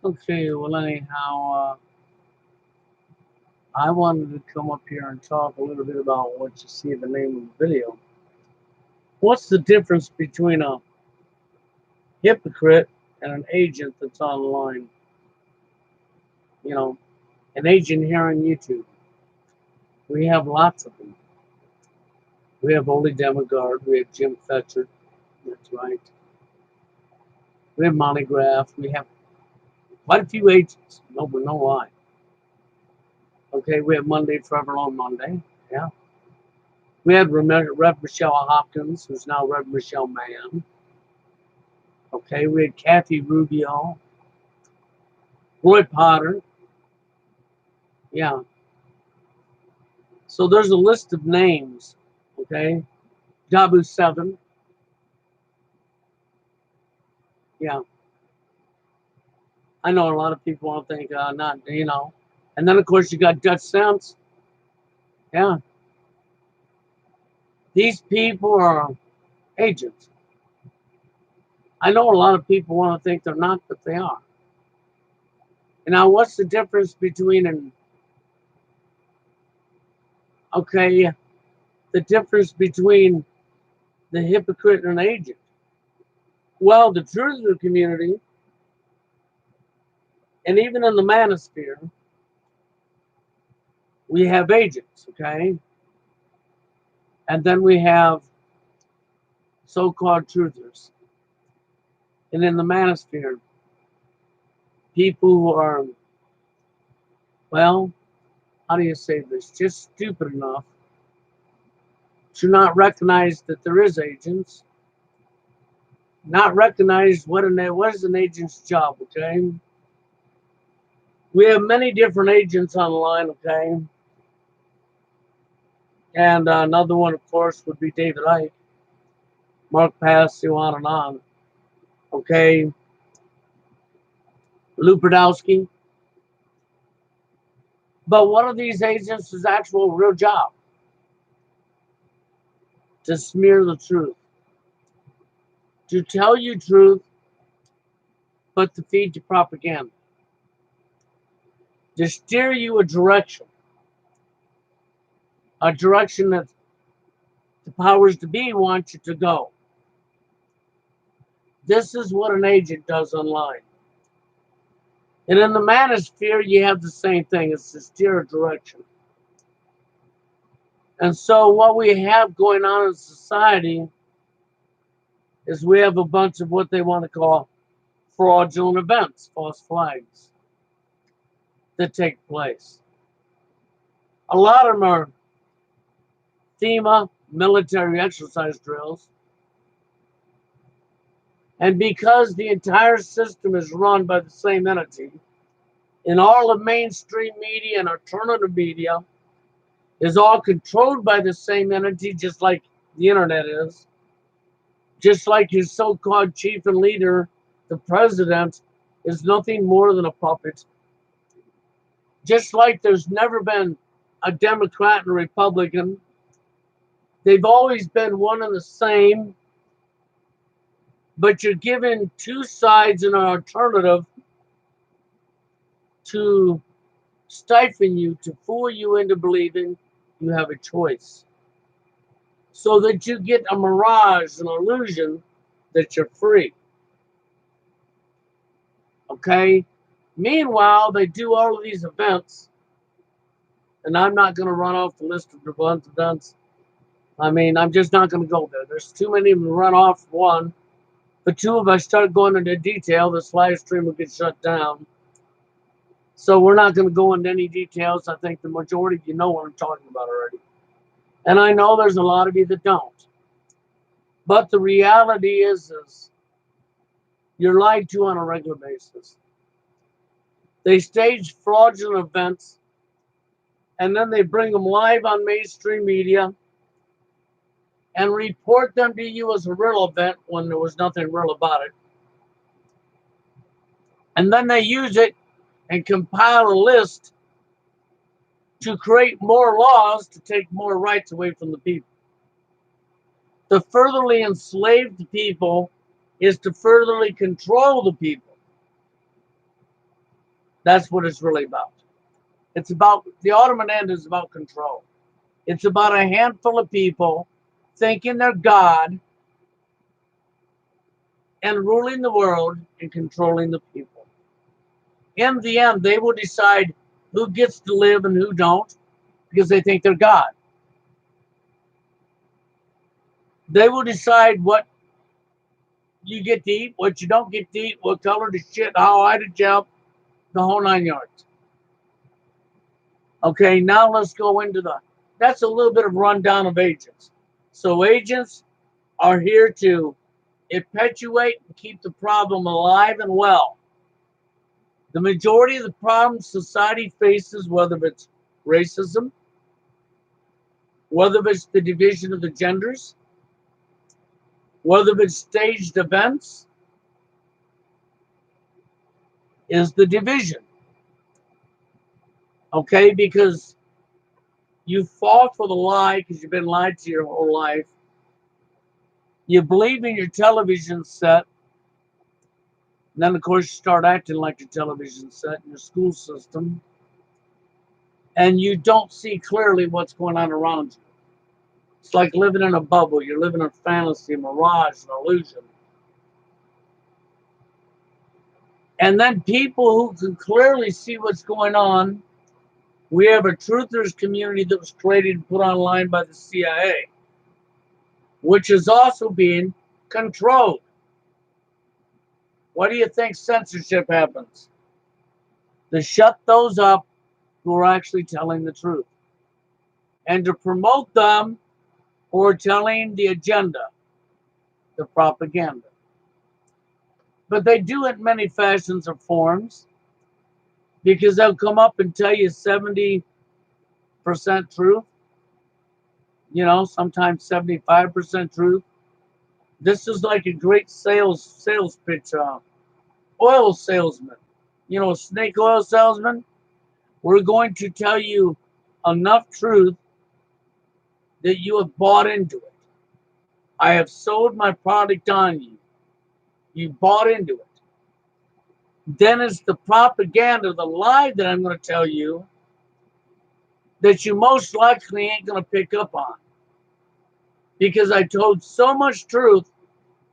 Okay, well, anyhow, I wanted to come up here and talk a little bit about what you see in the name of the video. What's the difference between a hypocrite and an agent that's online? You know, an agent here on YouTube. We have lots of them. We have Oli Demigard, we have Jim Fetcher, that's right. We have Monograph, we have quite a few agents. No, but no lie. Okay, we have Monday Forever on Monday. Yeah. We had Rev Michelle Hopkins, who's now Rev Michelle Mann. Okay, we had Kathy Rubio, Roy Potter. Yeah. So there's a list of names. Okay. Dabu 7. Yeah. I know a lot of people want to think, not. And then, of course, you got Dutch Sense. Yeah. These people are agents. I know a lot of people want to think they're not, but they are. And now, what's the difference between okay, the difference between the hypocrite and an agent? Well, the truth of the community, and even in the manosphere, we have agents, okay? And then we have so-called truthers. And in the manosphere, people who are, well, how do you say this? Just stupid enough to not recognize that there is agents, not recognize what is an agent's job, okay? We have many different agents online, okay? And another one, of course, would be David Icke, Mark Passio, on and on, okay? Lou Podolsky. But one of these agents' actual real job to smear the truth, to tell you truth, but to feed you propaganda, to steer you a direction that the powers to be want you to go. This is what an agent does online. And in the manosphere, you have the same thing. It's to steer a direction. And so what we have going on in society is we have a bunch of what they want to call fraudulent events, false flags that take place. A lot of them are FEMA military exercise drills. And because the entire system is run by the same entity, and all of mainstream media and alternative media is all controlled by the same entity, just like the internet is, just like his so-called chief and leader, the president, is nothing more than a puppet. Just like there's never been a Democrat and a Republican, they've always been one and the same, but you're given two sides and an alternative to stifle you, to fool you into believing you have a choice, so that you get a mirage, an illusion that you're free. Okay? Meanwhile, they do all of these events, and I'm not going to run off the list of the events. I mean, I'm just not going to go there. There's too many of them to run off, one. But two, if I start going into detail, this live stream will get shut down. So we're not going to go into any details. I think the majority of you know what I'm talking about already. And I know there's a lot of you that don't. But the reality is you're lied to on a regular basis. They stage fraudulent events, and then they bring them live on mainstream media and report them to you as a real event when there was nothing real about it. And then they use it and compile a list to create more laws to take more rights away from the people. To furtherly enslave the people is to furtherly control the people. That's what it's really about. It's about, the ultimate end is about control. It's about a handful of people thinking they're God and ruling the world and controlling the people. In the end, they will decide who gets to live and who don't because they think they're God. They will decide what you get to eat, what you don't get to eat, what color to shit, how high to jump, the whole 9 yards. Okay, now let's go into that's a little bit of rundown of agents. So agents are here to perpetuate and keep the problem alive and well. The majority of the problems society faces, whether it's racism, whether it's the division of the genders, whether it's staged events, is the division. Okay, because you fall for the lie because you've been lied to your whole life. You believe in your television set. And then, of course, you start acting like your television set in your school system. And you don't see clearly what's going on around you. It's like living in a bubble. You're living in a fantasy, a mirage, an illusion. And then people who can clearly see what's going on. We have a truthers community that was created and put online by the CIA, which is also being controlled. What do you think censorship happens? To shut those up who are actually telling the truth. And to promote them who are telling the agenda, the propaganda. But they do it in many fashions or forms because they'll come up and tell you 70% truth, sometimes 75% truth. This is like a great sales pitch. Oil salesman, snake oil salesman. We're going to tell you enough truth that you have bought into it. I have sold my product on you. You bought into it. Then it's the propaganda, the lie that I'm going to tell you that you most likely ain't going to pick up on. Because I told so much truth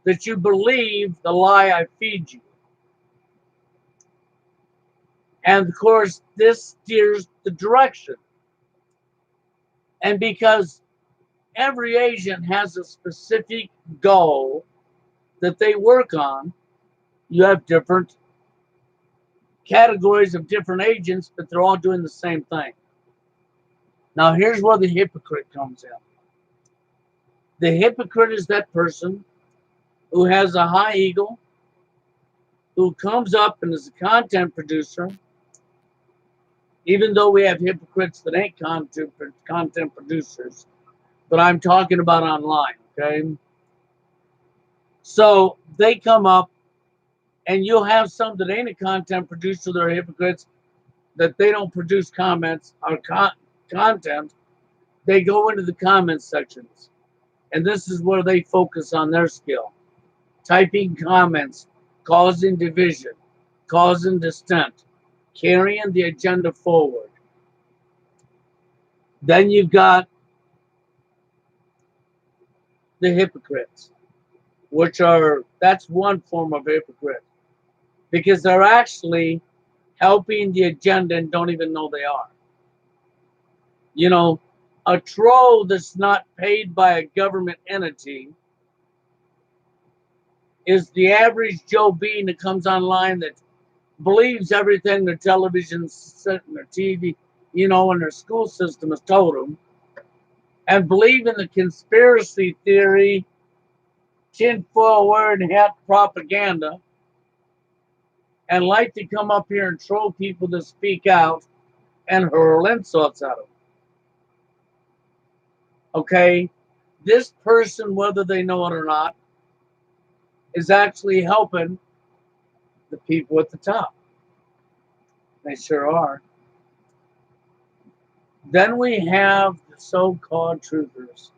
that you believe the lie I feed you. And of course, this steers the direction. And because every agent has a specific goal that they work on, you have different categories of different agents, but they're all doing the same thing. Now, here's where the hypocrite comes in. The hypocrite is that person who has a high ego, who comes up and is a content producer, even though we have hypocrites that ain't content producers, but I'm talking about online, okay? So they come up, and you'll have some that ain't a content producer, they're hypocrites, that they don't produce comments or content. They go into the comment sections. And this is where they focus on their skill. Typing comments, causing division, causing dissent, carrying the agenda forward. Then you've got the hypocrites, that's one form of hypocrite. Because they're actually helping the agenda and don't even know they are. A troll that's not paid by a government entity is the average Joe Bean that comes online that believes everything their television set and their TV, and their school system has told them, and believe in the conspiracy theory, tinfoil wearing hat propaganda, and like to come up here and troll people to speak out and hurl insults at them. Okay, this person, whether they know it or not, is actually helping the people at the top. They sure are. Then we have the so-called truthers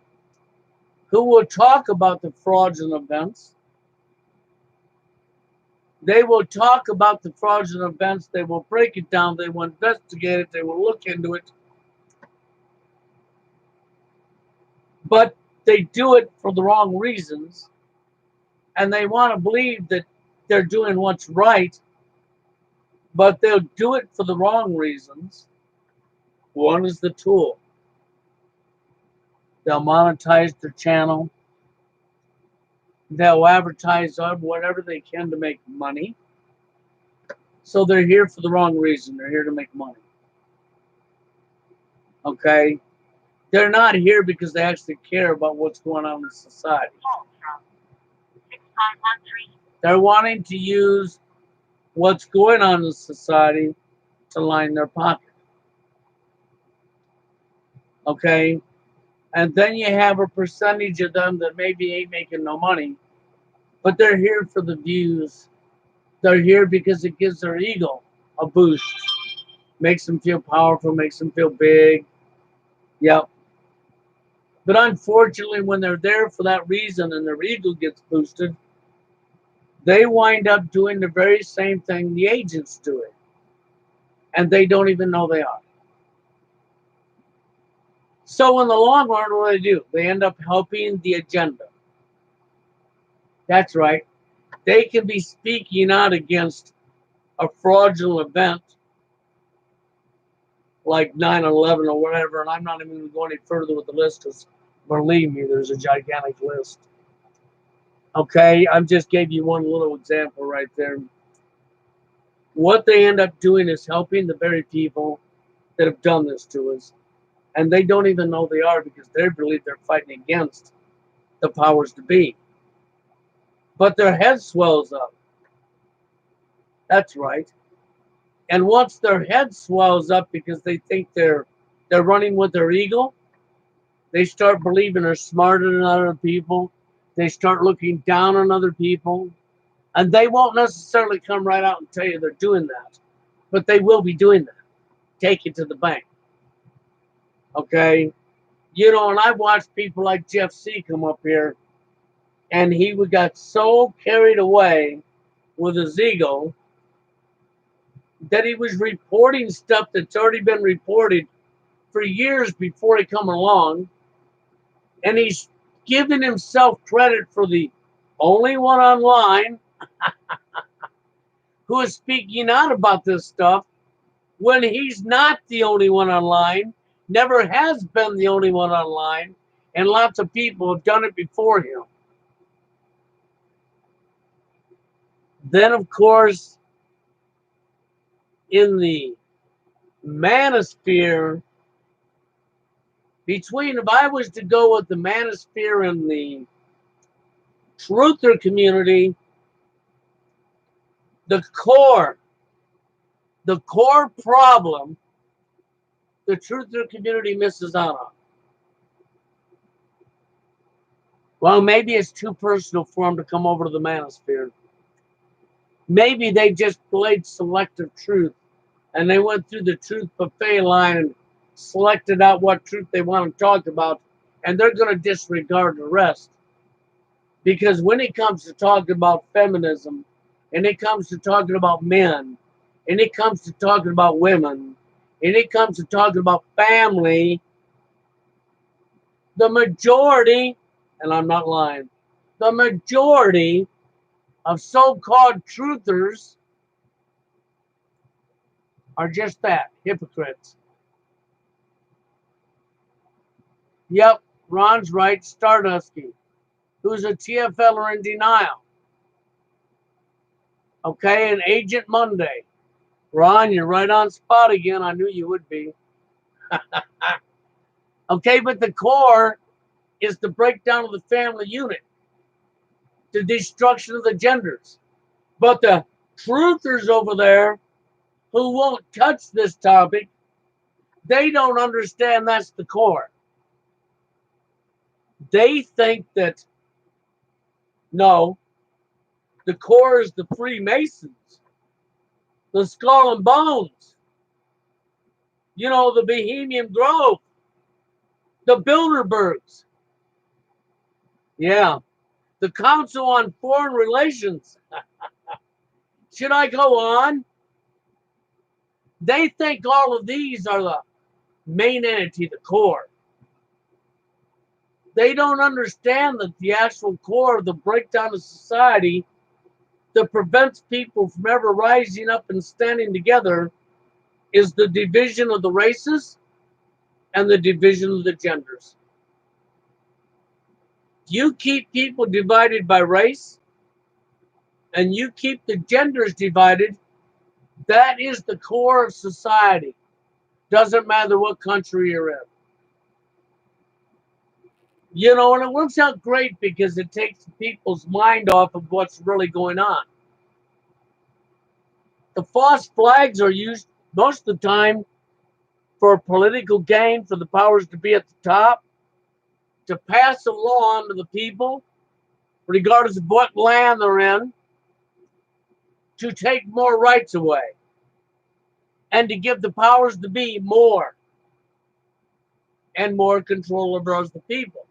who will talk about the fraudulent events, They will talk about the fraudulent events. They will break it down. They will investigate it. They will look into it. But they do it for the wrong reasons. And they want to believe that they're doing what's right, but they'll do it for the wrong reasons. One is the tool. They'll monetize their channel. They'll advertise on whatever they can to make money. So they're here for the wrong reason. They're here to make money. Okay? They're not here because they actually care about what's going on in society. They're wanting to use what's going on in society to line their pocket. Okay? And then you have a percentage of them that maybe ain't making no money, but they're here for the views. They're here because it gives their ego a boost. Makes them feel powerful, makes them feel big. Yep. But unfortunately, when they're there for that reason and their ego gets boosted, they wind up doing the very same thing the agents do it. And they don't even know they are. So in the long run, what do? They end up helping the agenda. That's right. They can be speaking out against a fraudulent event like 9/11 or whatever, and I'm not even going to go any further with the list because believe me, there's a gigantic list. Okay, I just gave you one little example right there. What they end up doing is helping the very people that have done this to us, and they don't even know they are because they believe they're fighting against the powers to be. But their head swells up. That's right. And once their head swells up because they think they're running with their ego, they start believing they're smarter than other people. They start looking down on other people. And they won't necessarily come right out and tell you they're doing that. But they will be doing that. Take it to the bank. Okay? You know, and I've watched people like Jeff C. come up here, and he got so carried away with his ego that he was reporting stuff that's already been reported for years before he come along. And he's giving himself credit for the only one online who is speaking out about this stuff when he's not the only one online, never has been the only one online, and lots of people have done it before him. Then, of course, in the manosphere, if I was to go with the manosphere and the truther community, the core problem the truther community misses out on. Well, maybe it's too personal for them to come over to the manosphere. Maybe they just played selective truth and they went through the truth buffet line and selected out what truth they want to talk about, and they're going to disregard the rest. Because when it comes to talking about feminism, and it comes to talking about men, and it comes to talking about women, and it comes to talking about family, the majority, and I'm not lying, the majority of so-called truthers are just that, hypocrites. Yep, Ron's right, Stardusky, who's a TFLer in denial. Okay, and Agent Monday. Ron, you're right on spot again. I knew you would be. Okay, but the core is the breakdown of the family unit, the destruction of the genders. But the truthers over there who won't touch this topic, they don't understand that's the core. They think that, no, the core is the Freemasons, the Skull and Bones, you know, the Bohemian Grove, the Bilderbergs. Yeah, the Council on Foreign Relations. Should I go on? They think all of these are the main entity, the core. They don't understand that the actual core of the breakdown of society that prevents people from ever rising up and standing together is the division of the races and the division of the genders. You keep people divided by race and you keep the genders divided, that is the core of society. Doesn't matter what country you're in. You know, and it works out great because it takes people's mind off of what's really going on. The false flags are used most of the time for political gain, for the powers to be at the top, to pass a law on to the people, regardless of what land they're in, to take more rights away and to give the powers to be more and more control over the people.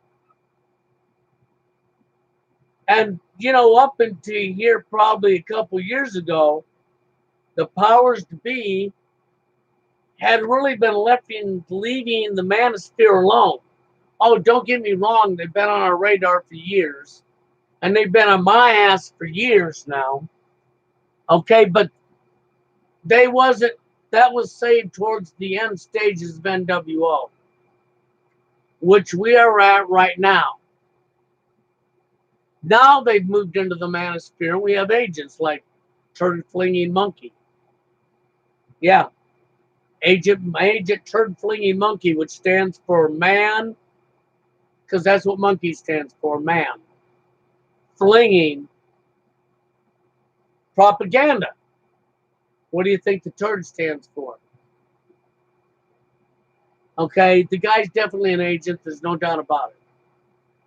And, you know, up until here, probably a couple years ago, the powers to be had really been leaving the manosphere alone. Oh, don't get me wrong, they've been on our radar for years. And they've been on my ass for years now. Okay, but that was saved towards the end stages of NWO, which we are at right now. Now they've moved into the manosphere, and we have agents like Turd Flinging Monkey. Yeah, Agent Turd Flinging Monkey, which stands for man, because that's what monkey stands for, man. Flinging propaganda. What do you think the turd stands for? Okay, the guy's definitely an agent. There's no doubt about it.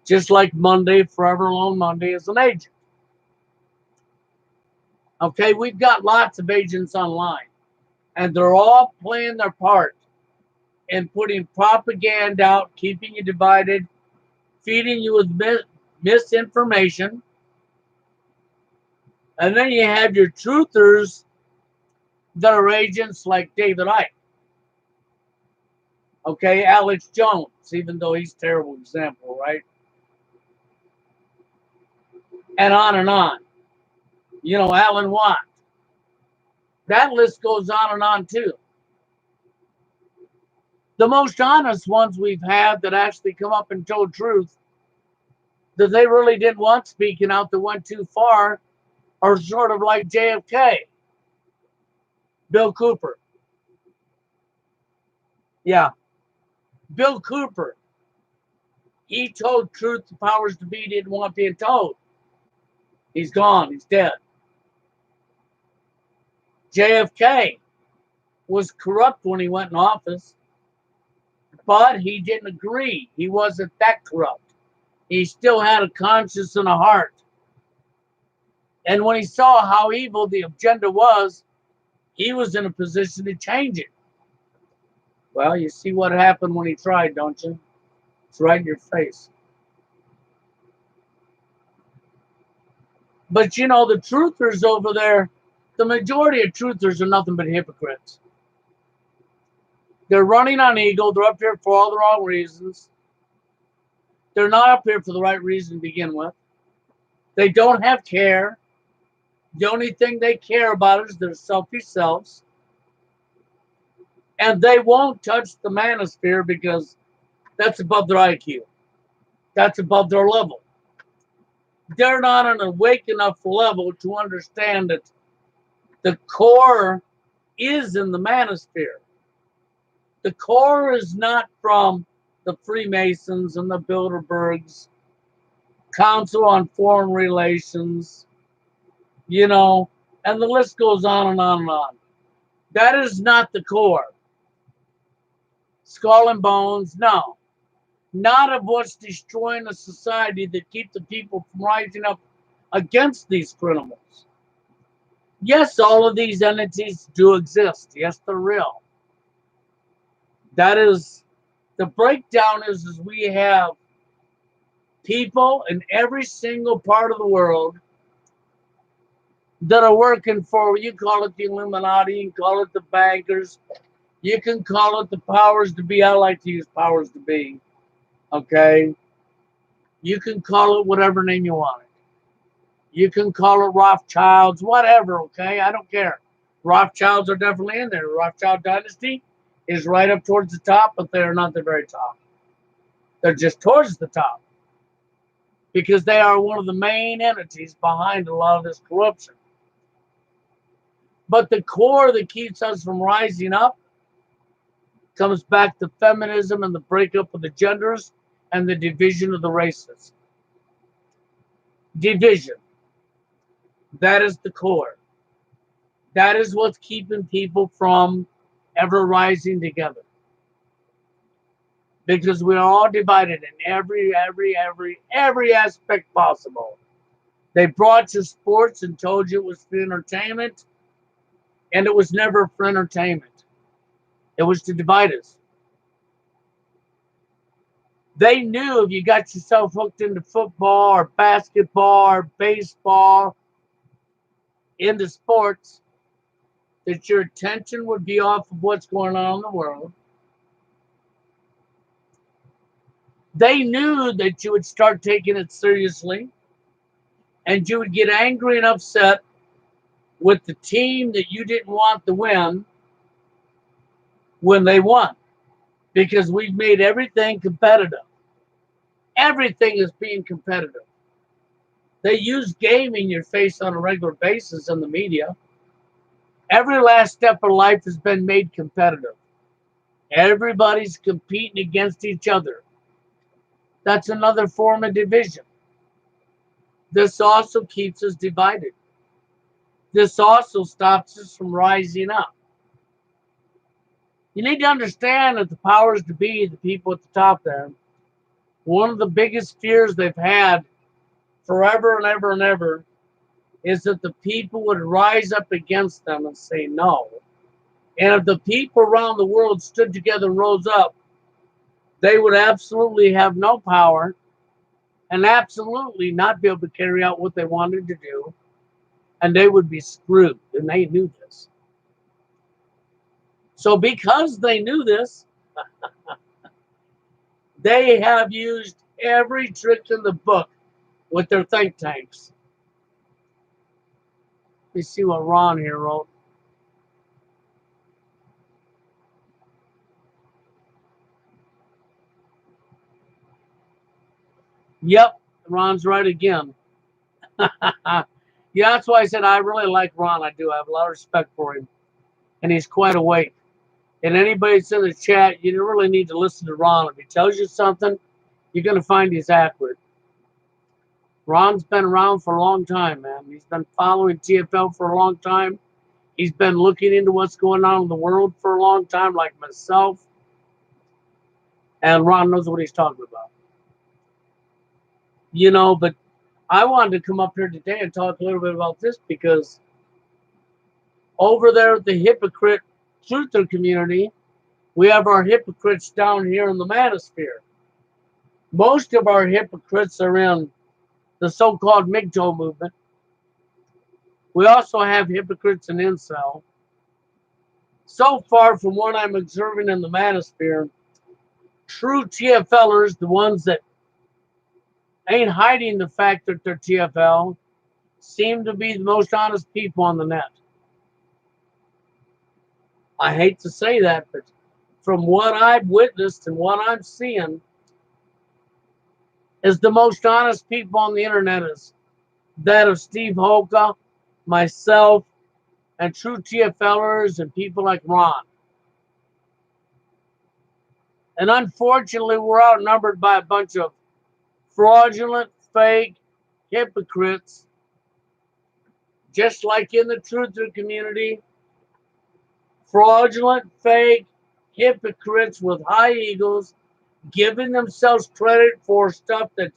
Just like Monday, Forever Alone Monday is an agent. Okay, we've got lots of agents online, and they're all playing their part in putting propaganda out, keeping you divided, feeding you with misinformation. And then you have your truthers that are agents like David Icke. Okay, Alex Jones, even though he's a terrible example, right? And on and on. You know, Alan Watt. That list goes on and on too. The most honest ones we've had that actually come up and told truth that they really didn't want speaking out, that went too far, are sort of like JFK. Bill Cooper. Yeah. Bill Cooper. He told truth the powers to be didn't want being told. He's gone. He's dead. JFK was corrupt when he went in office, but he didn't agree. He wasn't that corrupt. He still had a conscience and a heart. And when he saw how evil the agenda was, he was in a position to change it. Well, you see what happened when he tried, don't you? It's right in your face. But you know, the truthers over there, the majority of truthers are nothing but hypocrites. They're running on ego. They're up here for all the wrong reasons. They're not up here for the right reason to begin with. They don't have care. The only thing they care about is their selfish selves. And they won't touch the manosphere because that's above their IQ. That's above their level. They're not on an awake enough level to understand that the core is in the manosphere. The core is not from the Freemasons and the Bilderbergs, Council on Foreign Relations, you know, and the list goes on and on and on. That is not the core. Skull and bones, no. Not of what's destroying a society that keep the people from rising up against these criminals. Yes, all of these entities do exist. Yes, they're real. That is, the breakdown is we have people in every single part of the world that are working for, you call it the Illuminati, you can call it the bankers, you can call it the powers to be. I like to use powers to be. Okay? You can call it whatever name you want it. You can call it Rothschilds, whatever, okay? I don't care. Rothschilds are definitely in there. Rothschild dynasty is right up towards the top, but they're not the very top. They're just towards the top because they are one of the main entities behind a lot of this corruption. But the core that keeps us from rising up comes back to feminism and the breakup of the genders and the division of the races. Division. That is the core. That is what's keeping people from ever rising together. Because we're all divided in every aspect possible. They brought you sports and told you it was for entertainment, and it was never for entertainment. It was to divide us. They knew if you got yourself hooked into football or basketball or baseball, into sports, that your attention would be off of what's going on in the world. They knew that you would start taking it seriously and you would get angry and upset with the team that you didn't want to win when they won, because we've made everything competitive. Everything is being competitive. They use game in your face on a regular basis in the media. Every last step of life has been made competitive. Everybody's competing against each other. That's another form of division. This also keeps us divided. This also stops us from rising up. You need to understand that the powers to be, the people at the top there, one of the biggest fears they've had forever and ever and ever is that the people would rise up against them and say no. And if the people around the world stood together and rose up, they would absolutely have no power and absolutely not be able to carry out what they wanted to do. And they would be screwed. And they knew this. So because they knew this, they have used every trick in the book with their think tanks. Let me see what Ron here wrote. Yep, Ron's right again. Yeah, that's why I said I really like Ron. I do. I have a lot of respect for him. And he's quite awake. And anybody that's in the chat, you really need to listen to Ron. If he tells you something, you're going to find he's accurate. Ron's been around for a long time, man. He's been following TFL for a long time. He's been looking into what's going on in the world for a long time, like myself. And Ron knows what he's talking about. You know, but I wanted to come up here today and talk a little bit about this because over there at the hypocrite truther community, we have our hypocrites down here in the manosphere. Most of our hypocrites are in the so-called MGTOW movement. We also have hypocrites in incel. So far from what I'm observing in the manosphere, true TFLers, the ones that ain't hiding the fact that they're TFL, seem to be the most honest people on the net. I hate to say that, but from what I've witnessed and what I'm seeing, is the most honest people on the internet is that of Steve Hoka, myself, and true TFLers and people like Ron. And unfortunately, we're outnumbered by a bunch of fraudulent, fake hypocrites, just like in the truther community. Fraudulent, fake hypocrites with high egos, giving themselves credit for stuff that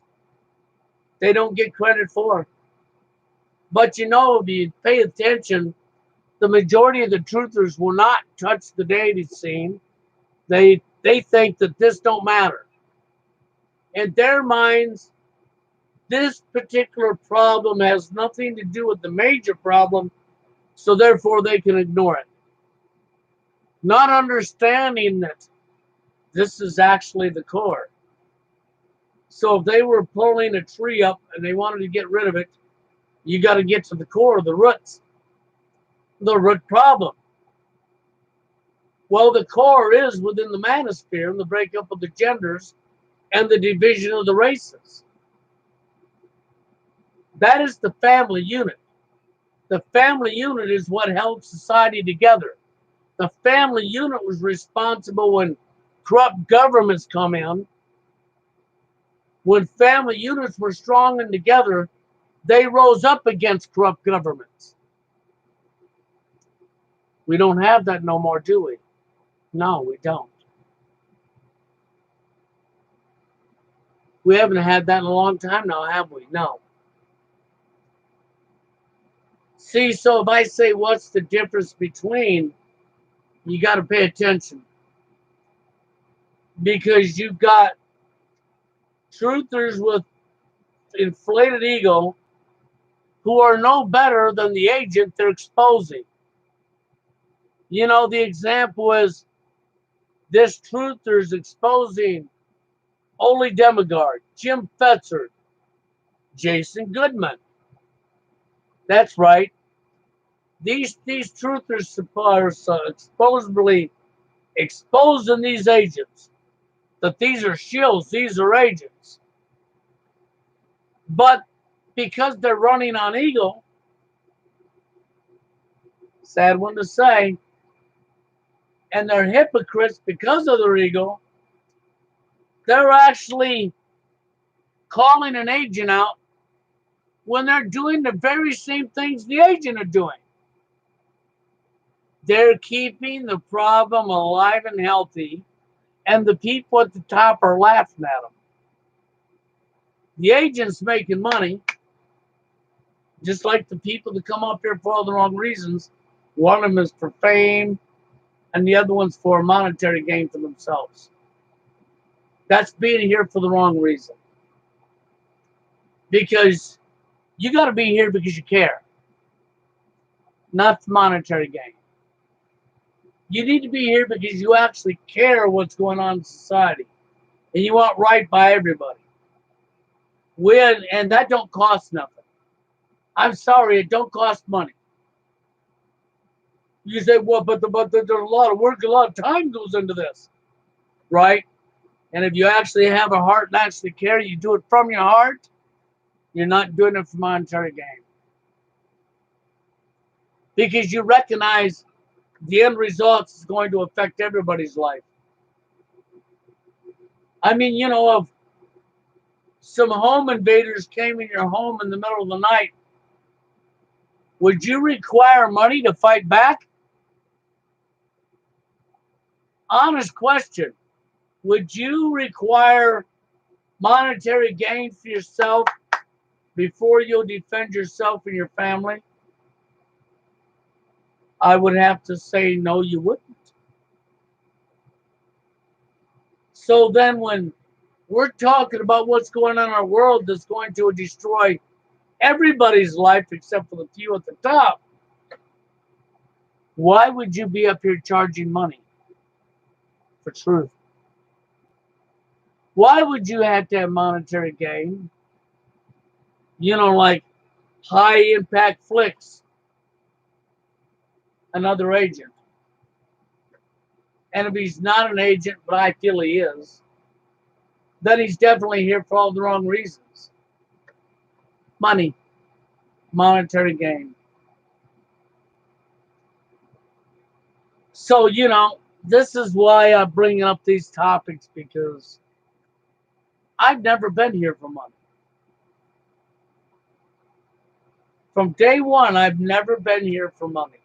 they don't get credit for. But you know, if you pay attention, the majority of the truthers will not touch the dating scene. They think that this don't matter. In their minds, This particular problem has nothing to do with the major problem, so therefore they can ignore it. Not understanding that this is actually the core. So if they were pulling a tree up and they wanted to get rid of it, you got to get to the core of the roots, the root problem. Well, the core is within the manosphere and the breakup of the genders and the division of the races. That is the family unit. The family unit is what held society together. The family unit was responsible when corrupt governments come in. When family units were strong and together, they rose up against corrupt governments. We don't have that no more, do we? No, we don't. We haven't had that in a long time now, have we? No. See, so if I say what's the difference between, you got to pay attention. Because you've got truthers with inflated ego who are no better than the agent they're exposing. You know, the example is this truther's exposing Ole Demigard, Jim Fetzer, Jason Goodman. That's right. These truthers are supposedly exposing these agents, that these are shills, these are agents. But because they're running on ego, sad one to say, and they're hypocrites because of their ego, they're actually calling an agent out when they're doing the very same things the agent are doing. They're keeping the problem alive and healthy, and the people at the top are laughing at them. The agent's making money, just like the people that come up here for all the wrong reasons. One of them is for fame, and the other one's for monetary gain for themselves. That's being here for the wrong reason. Because you got to be here because you care, not for monetary gain. You need to be here because you actually care what's going on in society, and you want right by everybody. And that don't cost nothing. I'm sorry, it don't cost money. You say, well, but there's a lot of work, a lot of time goes into this, right? And if you actually have a heart and actually care, you do it from your heart. You're not doing it for monetary gain, because you recognize the end result is going to affect everybody's life. I mean, you know, if some home invaders came in your home in the middle of the night, would you require money to fight back? Honest question. Would you require monetary gain for yourself before you'll defend yourself and your family? I would have to say no, you wouldn't. So then when we're talking about what's going on in our world that's going to destroy everybody's life except for the few at the top, why would you be up here charging money for truth? Why would you have to have monetary gain? You know, like High Impact Flicks, another agent. And if he's not an agent, but I feel he is, then he's definitely here for all the wrong reasons. Money, monetary gain. So, you know, this is why I'm bringing up these topics, because I've never been here for money. From day one, I've never been here for money.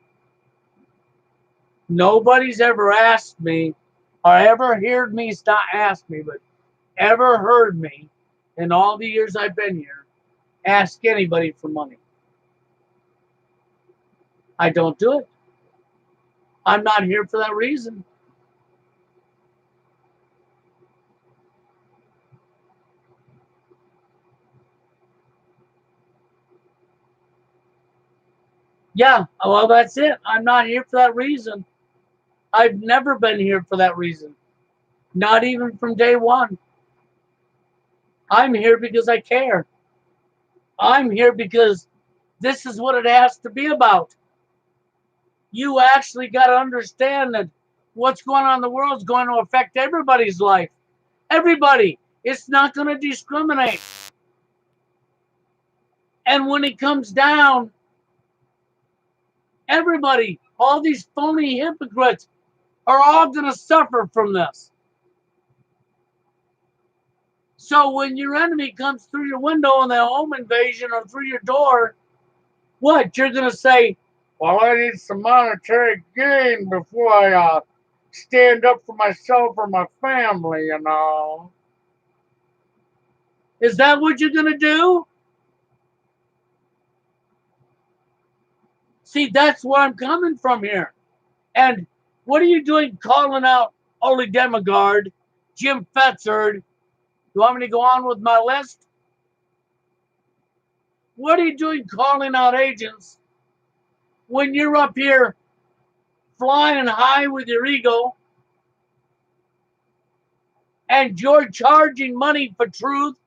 Nobody's ever asked me, or ever heard me, not ask me, but ever heard me in all the years I've been here ask anybody for money. I don't do it. I'm not here for that reason. Yeah, well, that's it. I'm not here for that reason. I've never been here for that reason. Not even from day one. I'm here because I care. I'm here because this is what it has to be about. You actually got to understand that what's going on in the world is going to affect everybody's life. Everybody. It's not going to discriminate. And when it comes down, everybody, all these phony hypocrites are all going to suffer from this. So when your enemy comes through your window in the home invasion or through your door, what? You're going to say, well, I need some monetary gain before I stand up for myself or my family, you know. Is that what you're going to do? See, that's where I'm coming from here. And what are you doing calling out Ole Demigard, Jim Fetzard? You want me to go on with my list? What are you doing calling out agents when you're up here flying high with your ego and you're charging money for truth?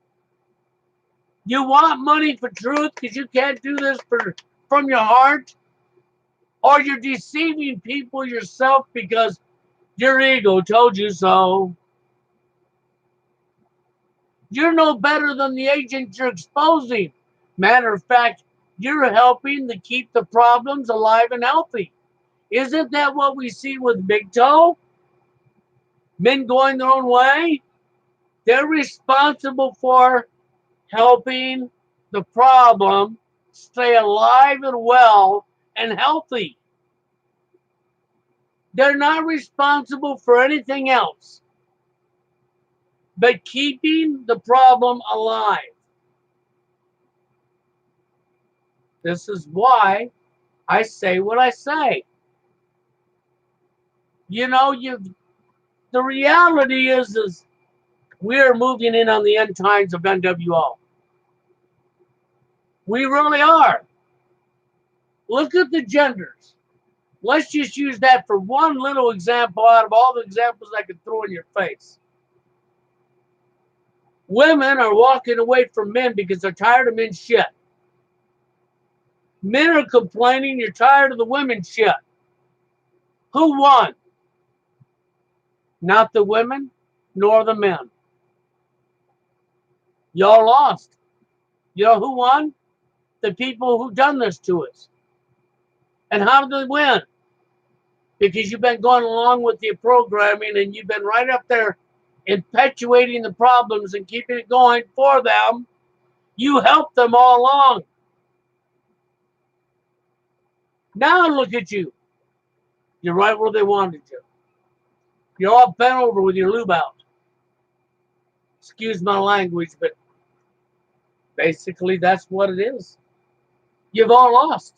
You want money for truth because you can't do this from your heart? Or you're deceiving people yourself because your ego told you so? You're no better than the agent you're exposing. Matter of fact, you're helping to keep the problems alive and healthy. Isn't that what we see with Big Toe? Men going their own way? They're responsible for helping the problem stay alive and well and healthy. They're not responsible for anything else but keeping the problem alive. This is why I say what I say. You know, the reality is we're moving in on the end times of NWO. We really are. Look at the genders. Let's just use that for one little example out of all the examples I could throw in your face. Women are walking away from men because they're tired of men's shit. Men are complaining you're tired of the women's shit. Who won? Not the women, nor the men. Y'all lost. You know who won? The people who done this to us. And how did they win? Because you've been going along with the programming and you've been right up there perpetuating the problems and keeping it going for them. You helped them all along. Now look at you. You're right where they wanted you. You're all bent over with your lube out. Excuse my language, but basically that's what it is. You've all lost.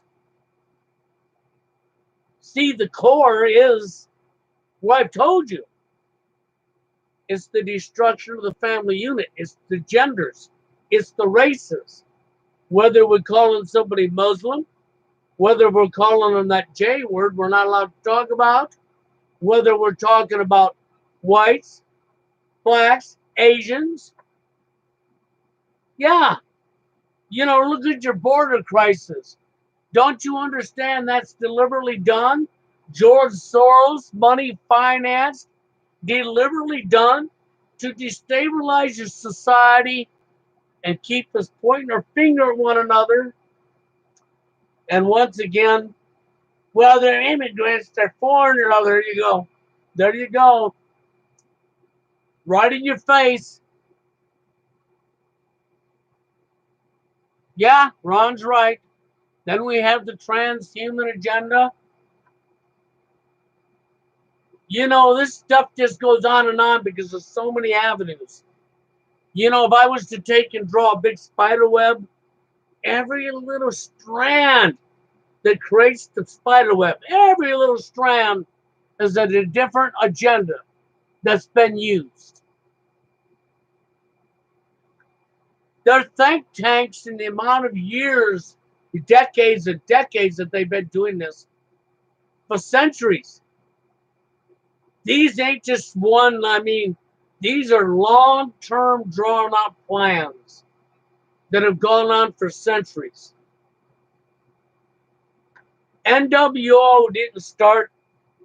See, the core is what I've told you. It's the destruction of the family unit. It's the genders. It's the races. Whether we're calling somebody Muslim, whether we're calling them that J word we're not allowed to talk about, whether we're talking about whites, blacks, Asians. Yeah, you know, look at your border crisis. Don't you understand that's deliberately done? George Soros, money financed, deliberately done to destabilize your society and keep us pointing our finger at one another. And once again, well, they're immigrants, they're foreigners. Oh, there you go. There you go. Right in your face. Yeah, Ron's right. Then we have the transhuman agenda. You know, this stuff just goes on and on because there's so many avenues. You know, if I was to take and draw a big spider web, every little strand that creates the spider web, every little strand is a different agenda that's been used. Their think tanks and the amount of years Decades and decades that they've been doing this for centuries. These ain't just one, these are long-term drawn-out plans that have gone on for centuries. NWO didn't start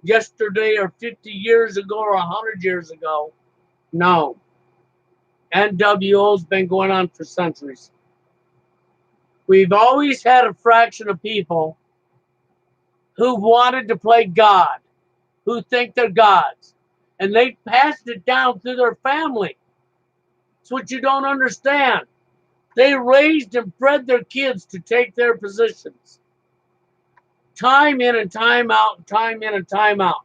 yesterday or 50 years ago or 100 years ago. No. NWO's been going on for centuries. We've always had a fraction of people who wanted to play God, who think they're gods, and they passed it down through their family. It's what you don't understand. They raised and bred their kids to take their positions. Time in and time out, time in and time out.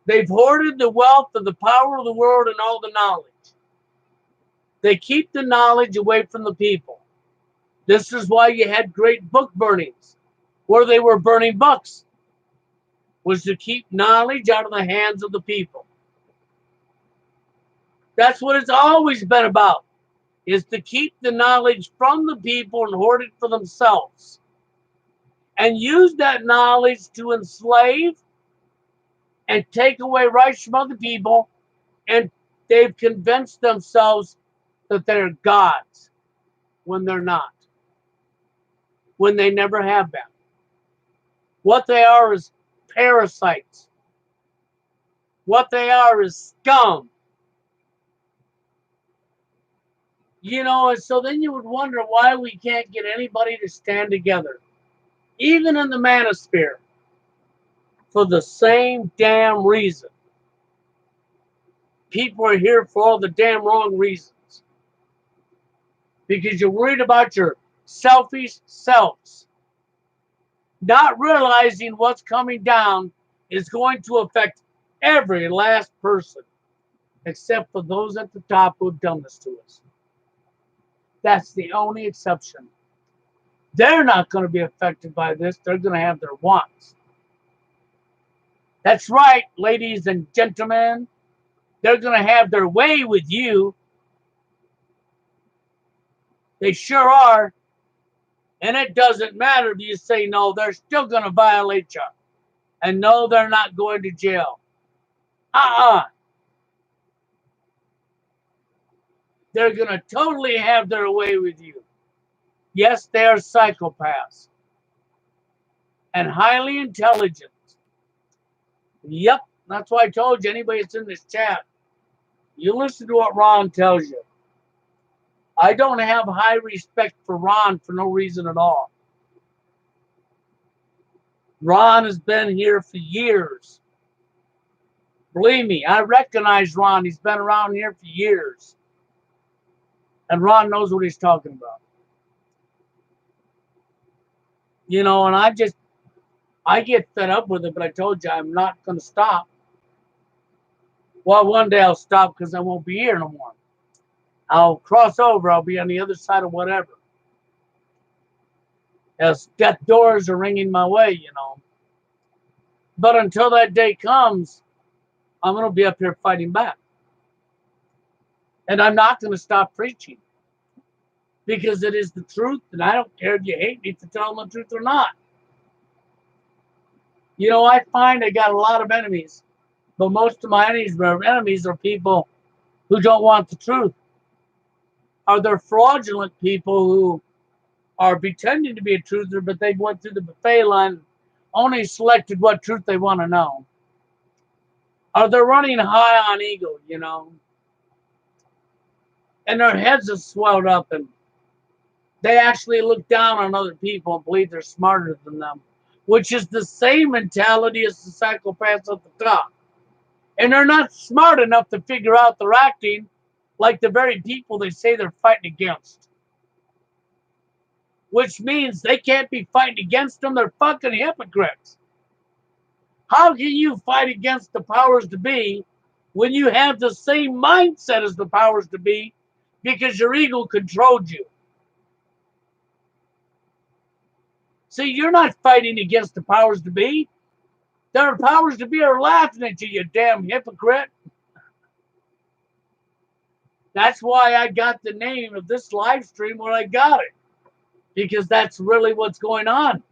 They've hoarded the wealth of the power of the world and all the knowledge. They keep the knowledge away from the people. This is why you had great book burnings, where they were burning books, was to keep knowledge out of the hands of the people. That's what it's always been about, is to keep the knowledge from the people and hoard it for themselves. And use that knowledge to enslave and take away rights from other people. And they've convinced themselves that they're gods when they're not. When they never have been. What they are is parasites. What they are is scum. You know, and so then you would wonder why we can't get anybody to stand together, even in the manosphere, for the same damn reason. People are here for all the damn wrong reasons. Because you're worried about your selfish selves. Not realizing what's coming down is going to affect every last person, except for those at the top who've done this to us. That's the only exception. They're not going to be affected by this. They're going to have their wants. That's right, ladies and gentlemen. They're going to have their way with you. They sure are. And it doesn't matter if you say no, they're still going to violate you. And no, they're not going to jail. They're going to totally have their way with you. Yes, they are psychopaths. And highly intelligent. Yep, that's why I told you, anybody that's in this chat, you listen to what Ron tells you. I don't have high respect for Ron for no reason at all. Ron has been here for years. Believe me, I recognize Ron. He's been around here for years. And Ron knows what he's talking about. You know, and I get fed up with it, but I told you I'm not going to stop. Well, one day I'll stop because I won't be here no more. I'll cross over. I'll be on the other side of whatever. As death doors are ringing my way, you know. But until that day comes, I'm going to be up here fighting back. And I'm not going to stop preaching. Because it is the truth, and I don't care if you hate me for telling the truth or not. You know, I find I got a lot of enemies. But most of my enemies are people who don't want the truth. Are there fraudulent people who are pretending to be a truther, but they went through the buffet line, only selected what truth they want to know? Are they running high on ego, you know? And their heads are swelled up, and they actually look down on other people and believe they're smarter than them, which is the same mentality as the psychopaths at the top. And they're not smart enough to figure out they're acting like the very people they say they're fighting against. Which means they can't be fighting against them. They're fucking hypocrites. How can you fight against the powers to be when you have the same mindset as the powers to be because your ego controlled you? See, you're not fighting against the powers to be. The powers to be are laughing at you, you damn hypocrite. That's why I got the name of this live stream when I got it. because that's really what's going on.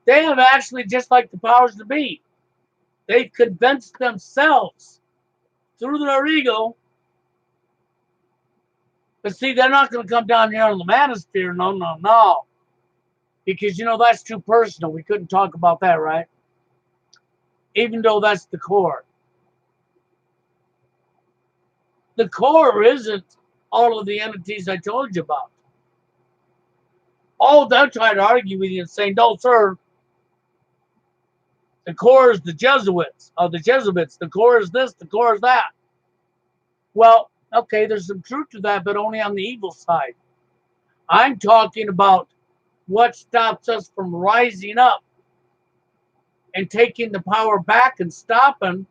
They have actually, just like the powers to be, they've convinced themselves through their ego. But see, they're not going to come down here on the manosphere. No, no, no. Because, that's too personal. We couldn't talk about that, right? Even though that's the core. The core isn't all of the entities I told you about. Oh, they'll try to argue with you and say, no, sir. The core is the Jesuits, or the Jesuits. The core is this, the core is that. Well, okay, there's some truth to that, but only on the evil side. I'm talking about what stops us from rising up and taking the power back and stopping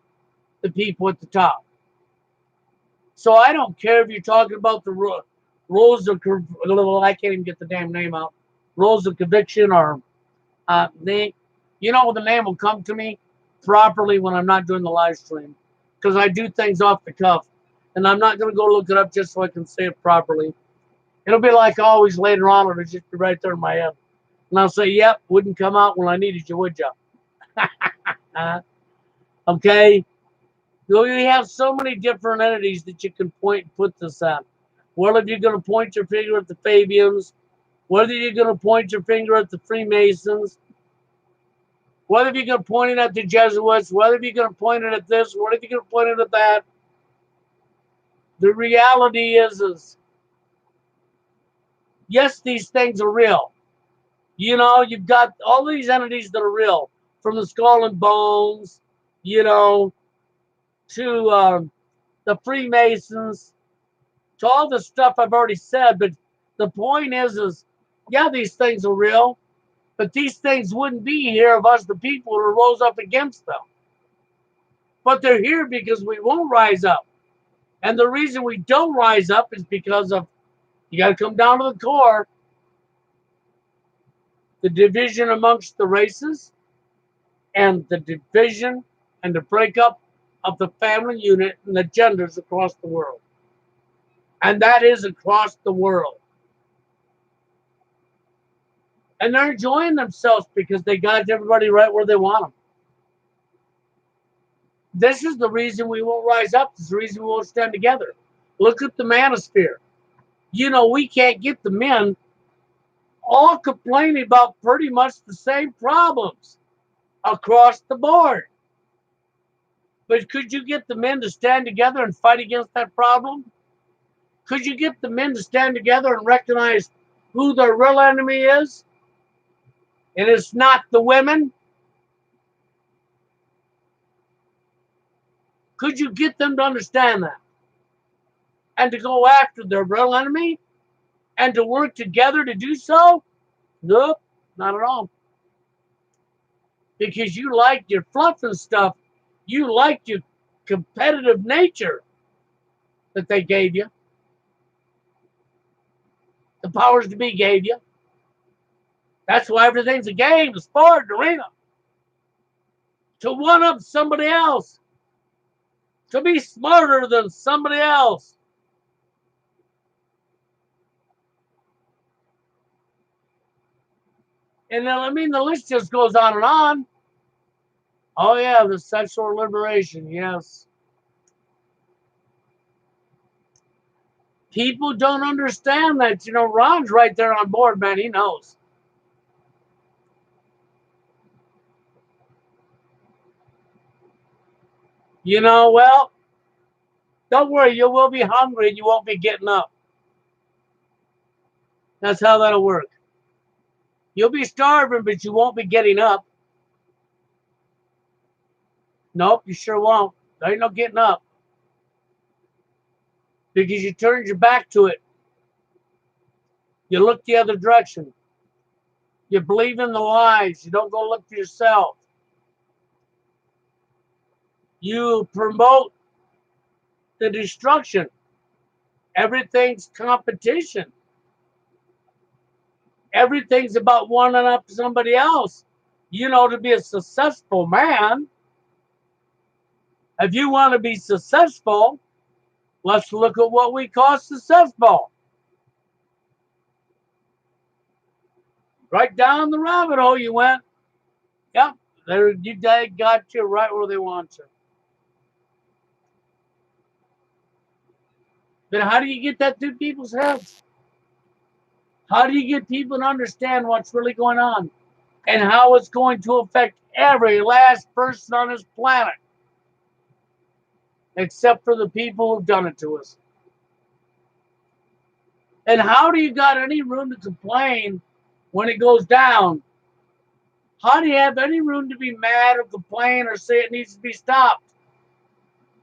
the people at the top. So I don't care if you're talking about the rules of, I can't even get the damn name out, rules of conviction, or the name will come to me properly when I'm not doing the live stream, because I do things off the cuff, and I'm not going to go look it up just so I can say it properly. It'll be like always later on, it'll just be right there in my head. And I'll say, yep, wouldn't come out when I needed you, would you? Okay? So you have so many different entities that you can point and put this at. Well, if you're going to point your finger at the Fabians, whether you're going to point your finger at the Freemasons, whether you're going to point it at the Jesuits, whether you're going to point it at this, whether you're going to point it at that, the reality is yes, these things are real. You've got all these entities that are real, from the skull and bones, to the Freemasons, to all the stuff I've already said. But the point is, yeah, these things are real, but these things wouldn't be here if us, the people, who rose up against them. But they're here because we won't rise up. And the reason we don't rise up is because of, you got to come down to the core, the division amongst the races, and the division and the breakup of the family unit and the genders across the world. And that is across the world. And they're enjoying themselves because they got everybody right where they want them. This is the reason we won't rise up. This is the reason we won't stand together. Look at the manosphere. We can't get the men all complaining about pretty much the same problems across the board. But could you get the men to stand together and fight against that problem? Could you get the men to stand together and recognize who their real enemy is? And it's not the women? Could you get them to understand that? And to go after their real enemy? And to work together to do so? Nope, not at all. Because you like your fluff and stuff. You like your competitive nature that they gave you. The powers to be gave you. That's why everything's a game, a sport, an arena. To one up somebody else. To be smarter than somebody else. And then, the list just goes on and on. Oh, yeah, the sexual liberation, yes. People don't understand that. Ron's right there on board, man. He knows. Well, don't worry. You will be hungry and you won't be getting up. That's how that'll work. You'll be starving, but you won't be getting up. Nope, you sure won't. There ain't no getting up. Because you turned your back to it. You look the other direction. You believe in the lies. You don't go look for yourself. You promote the destruction. Everything's competition. Everything's about one up somebody else. To be a successful man, if you want to be successful, let's look at what we call successful. Right down the rabbit hole you went. Yep, there you got you right where they want you. Then how do you get that through people's heads? How do you get people to understand what's really going on and how it's going to affect every last person on this planet, except for the people who've done it to us? And how do you got any room to complain when it goes down? How do you have any room to be mad or complain or say it needs to be stopped?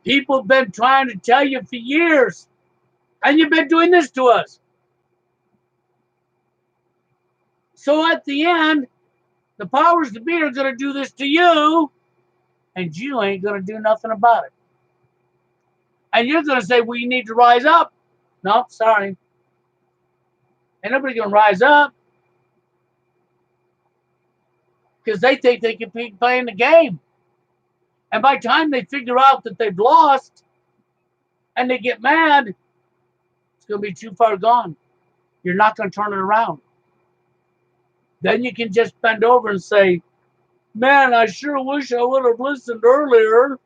People have been trying to tell you for years, and you've been doing this to us. So at the end, the powers that be are going to do this to you, and you ain't going to do nothing about it. And you're going to say, we need to rise up. No, sorry. Ain't nobody going to rise up because they think they can be playing the game. And by the time they figure out that they've lost and they get mad, it's going to be too far gone. You're not going to turn it around. Then you can just bend over and say, man, I sure wish I would have listened earlier.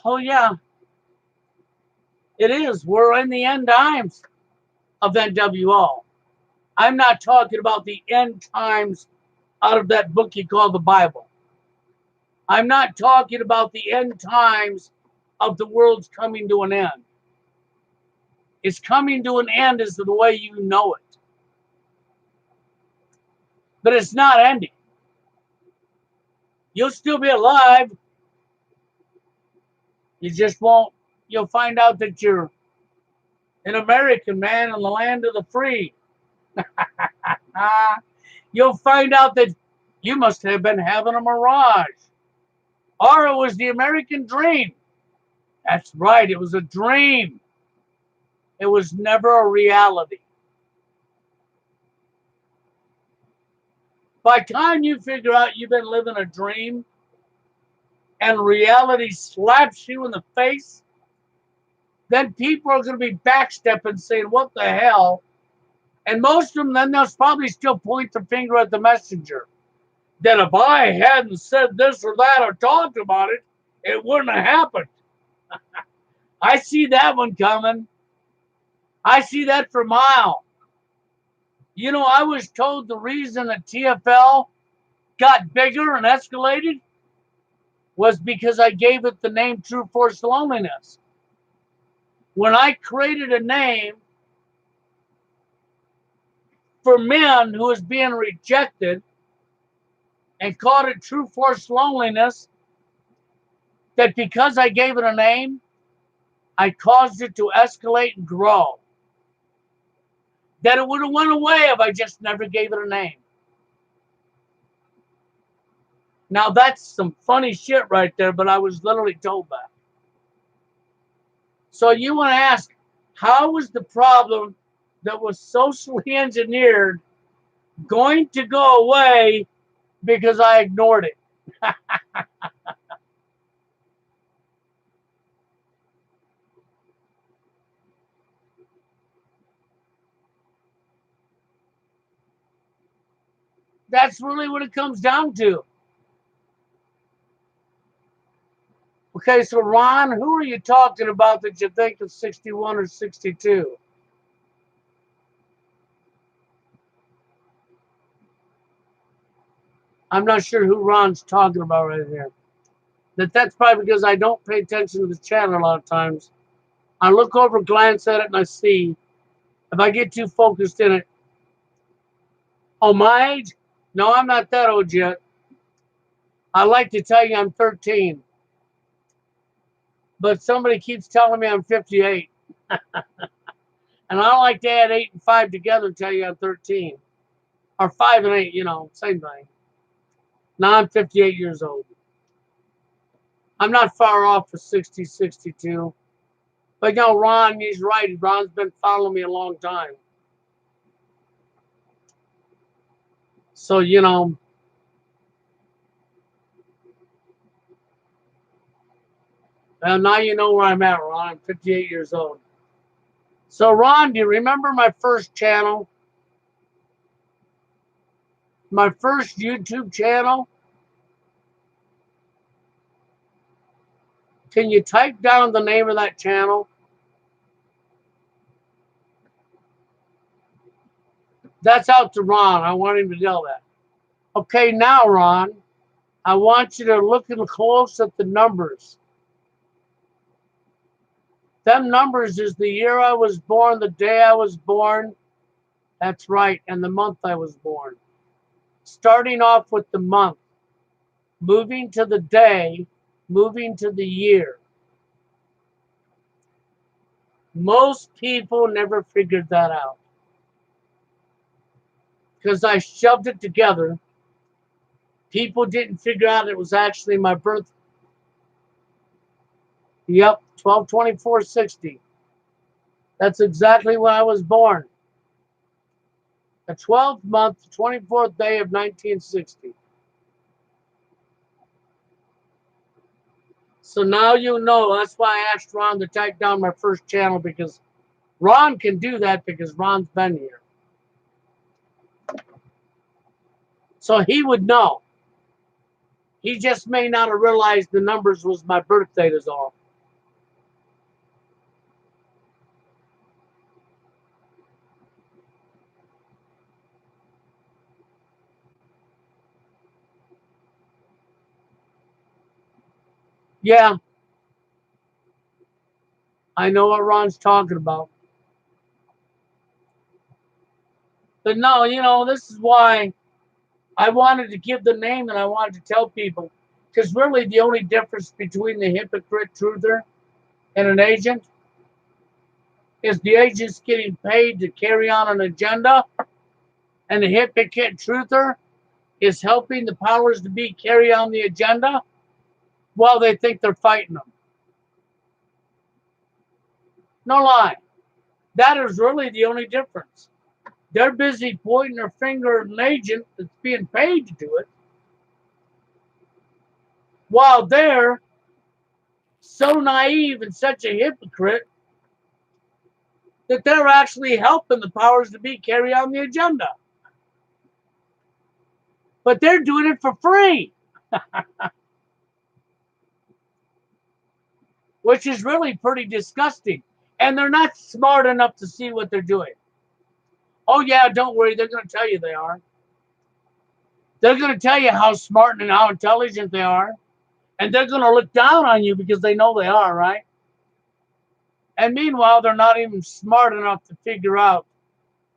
Oh, yeah, it is. We're in the end times of NWO. I'm not talking about the end times out of that book you call the Bible. I'm not talking about the end times of the world's coming to an end. It's coming to an end as the way you know it. But it's not ending. You'll still be alive. You just won't. You'll find out that you're an American man in the land of the free. You'll find out that you must have been having a mirage. Or it was the American dream. That's right, it was a dream. It was never a reality. By the time you figure out you've been living a dream and reality slaps you in the face, then people are going to be backstepping saying, what the hell? And most of them, then they'll probably still point the finger at the messenger. That if I hadn't said this or that or talked about it, it wouldn't have happened. I see that one coming. I see that for a mile. You know, I was told the reason that TFL got bigger and escalated was because I gave it the name True Force Loneliness. When I created a name for men who was being rejected and called it True Force Loneliness, that because I gave it a name, I caused it to escalate and grow. That it would have went away if I just never gave it a name. Now that's some funny shit right there, but I was literally told that. So you want to ask, how was the problem that was socially engineered going to go away because I ignored it? That's really what it comes down to. Okay, so Ron, who are you talking about that you think is 61 or 62? I'm not sure who Ron's talking about right here. That's probably because I don't pay attention to the chat a lot of times. I look over, glance at it, and I see. If I get too focused in it, oh, my age? No, I'm not that old yet. I like to tell you I'm 13. But somebody keeps telling me I'm 58. And I don't like to add 8 and 5 together and tell you I'm 13. Or 5 and 8, you know, same thing. Now I'm 58 years old. I'm not far off for 60, 62. But you know, Ron, he's right. Ron's been following me a long time. So, now you know where I'm at, Ron. I'm 58 years old. So, Ron, do you remember my first channel? My first YouTube channel? Can you type down the name of that channel? That's out to Ron. I want him to know that. Okay, now, Ron, I want you to look close at the numbers. Them numbers is the year I was born, the day I was born. That's right, and the month I was born. Starting off with the month, moving to the day, moving to the year. Most people never figured that out because I shoved it together. People didn't figure out it was actually my birth. Yep, 12/24/60. That's exactly when I was born. The 12th month, 24th day of 1960. So now you know. That's why I asked Ron to type down my first channel, because Ron can do that because Ron's been here. So he would know. He just may not have realized the numbers was my birth date is all. Yeah, I know what Ron's talking about. But no, this is why I wanted to give the name, and I wanted to tell people. Because really the only difference between the hypocrite truther and an agent is the agent's getting paid to carry on an agenda, and the hypocrite truther is helping the powers to be carry on the agenda while they think they're fighting them. No lie. That is really the only difference. They're busy pointing their finger at an agent that's being paid to do it, while they're so naive and such a hypocrite that they're actually helping the powers to be carry on the agenda. But they're doing it for free, which is really pretty disgusting. And they're not smart enough to see what they're doing. Oh, yeah, don't worry. They're going to tell you they are. They're going to tell you how smart and how intelligent they are. And they're going to look down on you because they know they are, right? And meanwhile, they're not even smart enough to figure out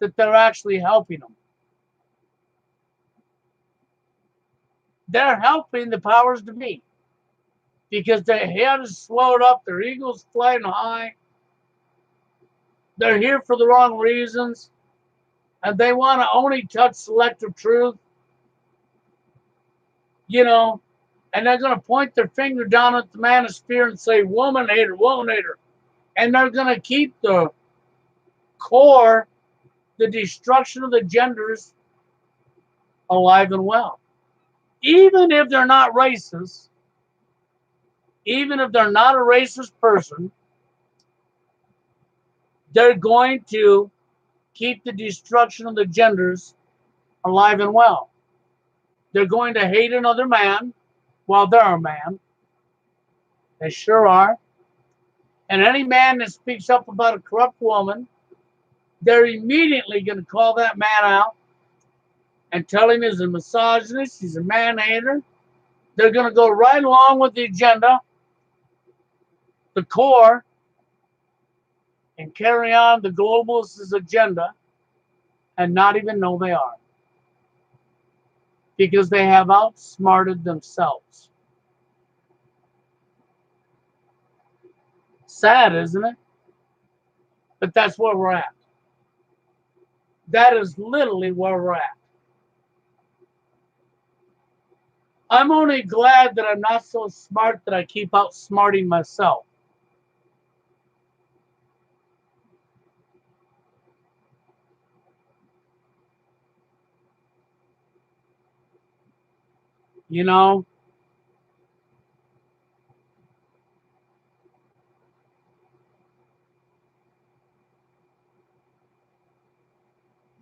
that they're actually helping them. They're helping the powers to be because their head is slowed up, their ego's flying high. They're here for the wrong reasons, and they want to only touch selective truth, and they're going to point their finger down at the manosphere and say, woman hater, woman hater. And they're going to keep the core, the destruction of the genders, alive and well. Even if they're not racist, even if they're not a racist person, they're going to keep the destruction of the genders alive and well. They're going to hate another man while they're a man. They sure are. And any man that speaks up about a corrupt woman, they're immediately going to call that man out and tell him he's a misogynist, he's a man hater. They're going to go right along with the agenda, the core, and carry on the globalist agenda and not even know they are. Because they have outsmarted themselves. Sad, isn't it? But that's where we're at. That is literally where we're at. I'm only glad that I'm not so smart that I keep outsmarting myself. You know?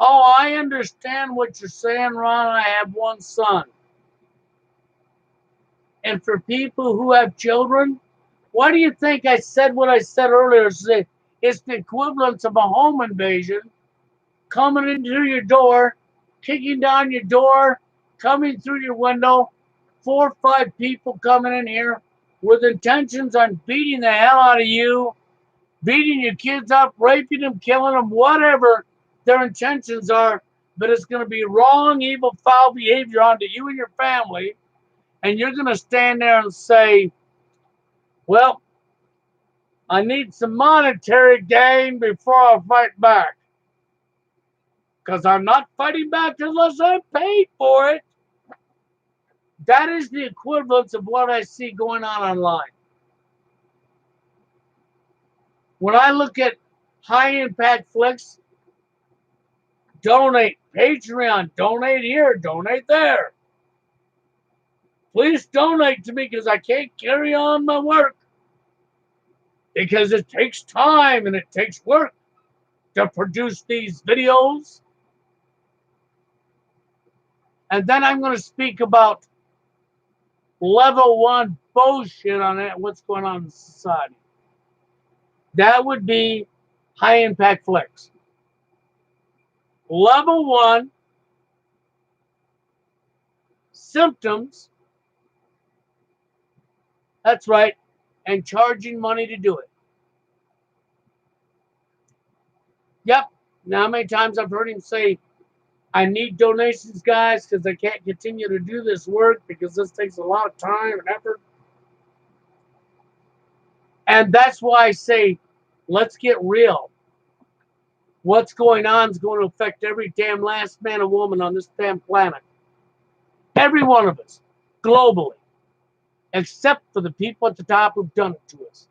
Oh, I understand what you're saying, Ron. I have one son. And for people who have children, why do you think I said what I said earlier? It's the equivalent of a home invasion coming into your door, kicking down your door, coming through your window, 4 or 5 people coming in here with intentions on beating the hell out of you, beating your kids up, raping them, killing them, whatever their intentions are. But it's going to be wrong, evil, foul behavior onto you and your family. And you're going to stand there and say, well, I need some monetary gain before I fight back. Because I'm not fighting back unless I'm paid for it. That is the equivalence of what I see going on online. When I look at high impact flicks, donate, Patreon, donate here, donate there. Please donate to me because I can't carry on my work. Because it takes time and it takes work to produce these videos. And then I'm going to speak about level 1 bullshit on it, what's going on in society. That would be high impact flicks. Level 1, symptoms. That's right. And charging money to do it. Yep. Now, how many times I've heard him say, I need donations, guys, because I can't continue to do this work because this takes a lot of time and effort. And that's why I say, let's get real. What's going on is going to affect every damn last man and woman on this damn planet. Every one of us, globally, except for the people at the top who've done it to us.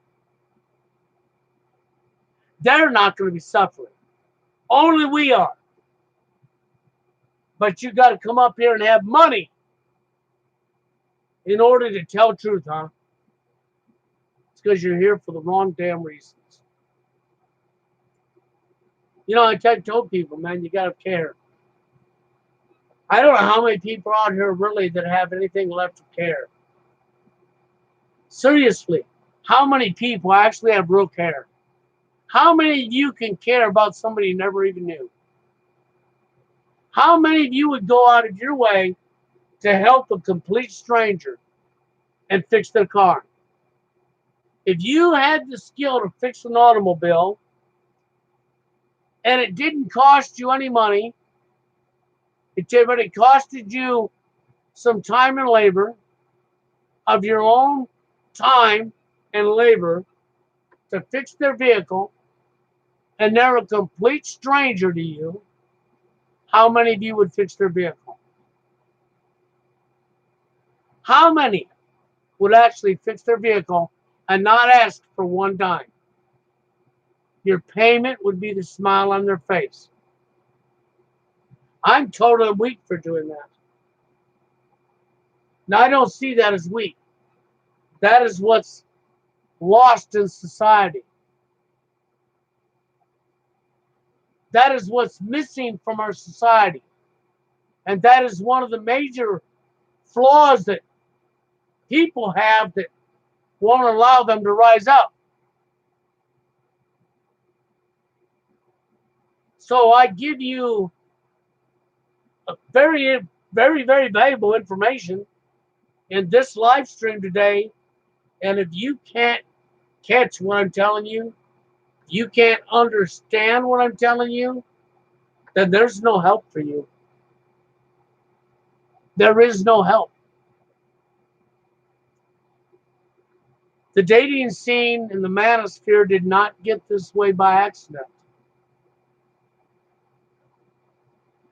They're not going to be suffering. Only we are. But you got to come up here and have money in order to tell truth, huh? It's because you're here for the wrong damn reasons. You know, I told people, man, you got to care. I don't know how many people out here really that have anything left to care. Seriously, how many people actually have real care? How many of you can care about somebody you never even knew? How many of you would go out of your way to help a complete stranger and fix their car? If you had the skill to fix an automobile and it didn't cost you any money, but it costed you some time and labor of your own time and labor to fix their vehicle, and they're a complete stranger to you, how many of you would fix their vehicle? How many would actually fix their vehicle and not ask for one dime? Your payment would be the smile on their face. I'm totally weak for doing that. Now, I don't see that as weak. That is what's lost in society. That is what's missing from our society. And that is one of the major flaws that people have that won't allow them to rise up. So I give you a very, very, very valuable information in this live stream today. And if you can't catch what I'm telling you, you can't understand what I'm telling you, then there's no help for you. There is no help. The dating scene in the manosphere did not get this way by accident.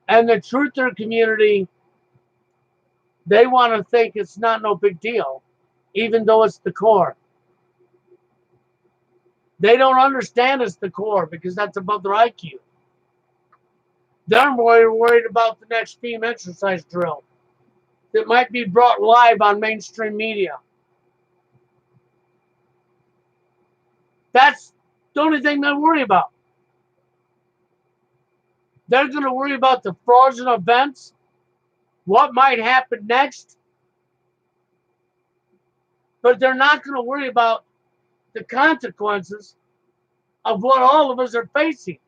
And the truther community, they want to think it's not no big deal, even though it's the core. They don't understand it's the core because that's above their IQ. They're more worried about the next team exercise drill. that might be brought live on mainstream media. That's the only thing they worry about. They're going to worry about the frozen events, what might happen next, but they're not going to worry about the consequences of what all of us are facing.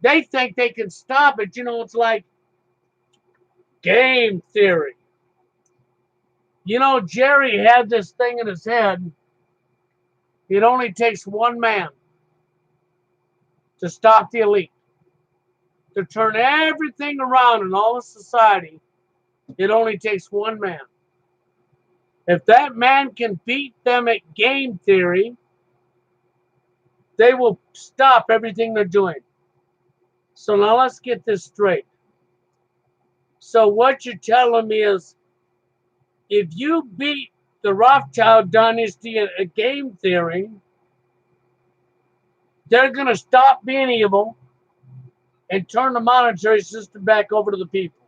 They think they can stop it. You know, it's like game theory. You know, Jerry had this thing in his head. It only takes one man to stop the elite, to turn everything around in all of society. It only takes one man. If that man can beat them at game theory, they will stop everything they're doing. So now let's get this straight. So what you're telling me is, if you beat the Rothschild dynasty at game theory, they're going to stop being evil and turn the monetary system back over to the people.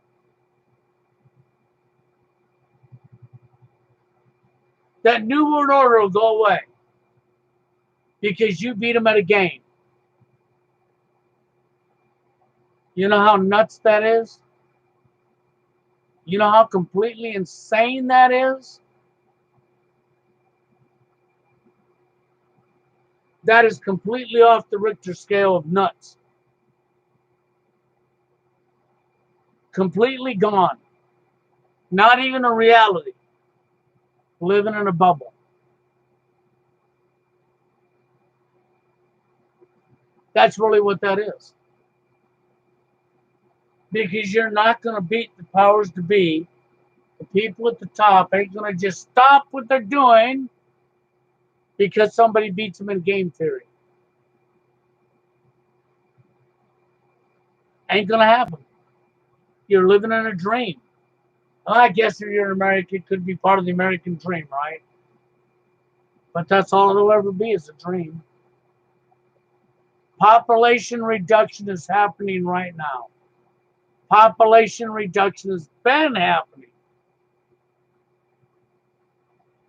That New World Order will go away because you beat them at a game. You know how nuts that is? You know how completely insane that is? That is completely off the Richter scale of nuts. Completely gone. Not even a reality. Living in a bubble. That's really what that is. Because you're not going to beat the powers to be. The people at the top ain't going to just stop what they're doing because somebody beats them in game theory. Ain't going to happen. You're living in a dream. Well, I guess if you're an American, it could be part of the American dream, right? But that's all it'll ever be, is a dream. Population reduction is happening right now. Population reduction has been happening.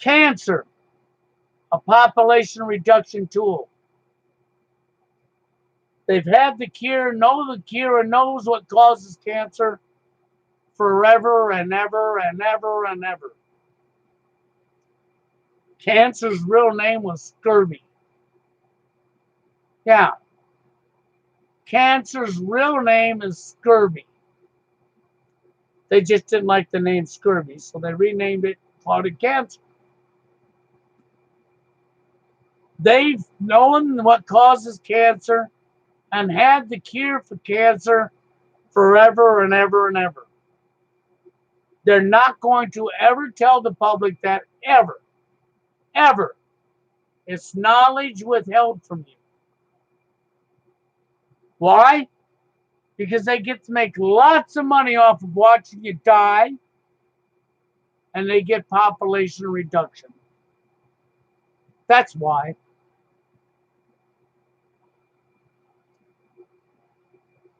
Cancer, a population reduction tool. They've had the cure, know the cure, and knows what causes cancer forever and ever and ever and ever. Cancer's real name was scurvy. Yeah. Cancer's real name is scurvy. They just didn't like the name scurvy, so they renamed it, called it cancer. They've known what causes cancer and had the cure for cancer forever and ever and ever. They're not going to ever tell the public that, ever, ever. It's knowledge withheld from you. Why? Because they get to make lots of money off of watching you die, and they get population reduction. That's why.